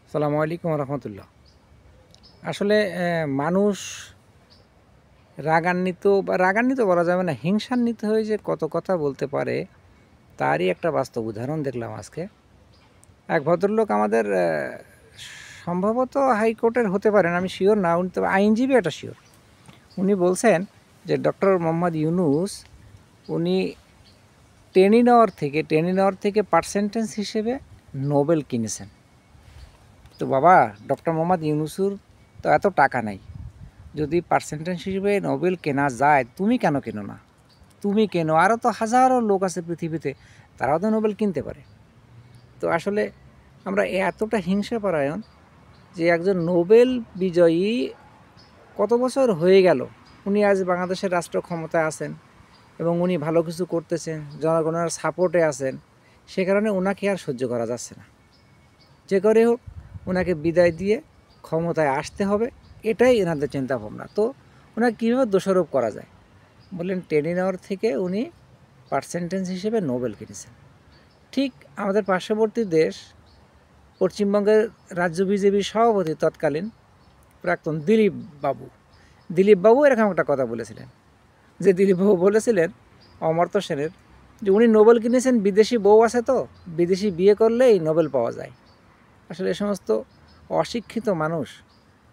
আসসালামু আলাইকুম রহমতুল্লাহ। আসলে মানুষ রাগান্বিত বলা যাবে না, হিংসান্বিত হয়ে যে কত কথা বলতে পারে তারই একটা বাস্তব উদাহরণ দেখলাম আজকে। এক ভদ্রলোক আমাদের সম্ভবত হাইকোর্টের হতে পারেন, আমি শিওর না, উনি তবে আইনজীবী, এটা শিওর। উনি বলছেন যে ডক্টর মোহাম্মদ ইউনূস উনি টেনে নেওয়ার থেকে পার্সেন্টেজ হিসেবে নোবেল কিনেছেন। তো বাবা, ডক্টর মোহাম্মদ ইউনূসের তো এত টাকা নাই, যদি পার্সেন্টেজ হিসেবে নোবেল কেনা যায়, তুমি কেন কেনো না? তুমি কেনো, আরও তো হাজারো লোক আছে পৃথিবীতে, তারাও তো নোবেল কিনতে পারে। তো আসলে আমরা এতটা হিংসাপরায়ণ যে একজন নোবেল বিজয়ী কত বছর হয়ে গেল, উনি আজ বাংলাদেশের রাষ্ট্র ক্ষমতায় আছেন এবং উনি ভালো কিছু করতেছেন, জনগণের সাপোর্টে আছেন, সে কারণে ওনাকে আর সহ্য করা যাচ্ছে না। যে করে হোক ওনাকে বিদায় দিয়ে ক্ষমতায় আসতে হবে, এটাই এনাদের চিন্তাভাবনা। তো ওনাকে কীভাবে দোষারোপ করা যায়? বললেন টেনে নেওয়ার থেকে উনি পার্সেন্টেজ হিসেবে নোবেল কিনেছেন। ঠিক আমাদের পার্শ্ববর্তী দেশ পশ্চিমবঙ্গের রাজ্য বিজেপির সভাপতি তৎকালীন প্রাক্তন দিলীপ বাবু এরকম একটা কথা বলেছিলেন, যে দিলীপবাবু বলেছিলেন অমর্ত্য সেনের যে উনি নোবেল কিনেছেন, বিদেশি বউ আছে, তো বিদেশি বিয়ে করলেই নোবেল পাওয়া যায়। আসলে এ সমস্ত অশিক্ষিত মানুষ,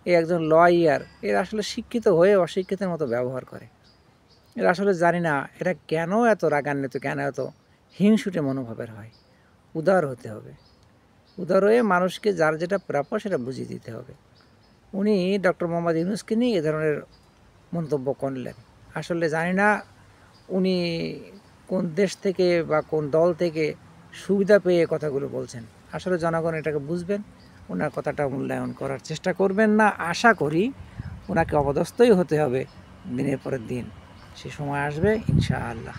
এই একজন লয়ার, এরা আসলে শিক্ষিত হয়ে অশিক্ষিতের মতো ব্যবহার করে। এরা আসলে জানি না এরা কেন এত রাগান্বিত, কেন এত হিংসুটে মনোভাবের হয়। উদার হতে হবে, উদার হয়ে মানুষকে যার যেটা প্রাপ্য সেটা বুঝিয়ে দিতে হবে। উনি ডক্টর মোহাম্মদ ইউনূসকে নিয়ে এ ধরনের মন্তব্য করলেন। আসলে জানি না উনি কোন দেশ থেকে বা কোন দল থেকে সুবিধা পেয়ে কথাগুলো বলছেন। আসলে জনগণ এটাকে বুঝবেন, ওনার কথাটা মূল্যায়ন করার চেষ্টা করবেন না। আশা করি ওনাকে অপদস্থই হতে হবে দিনের পরের দিন, সে সময় আসবে ইনশাআল্লাহ।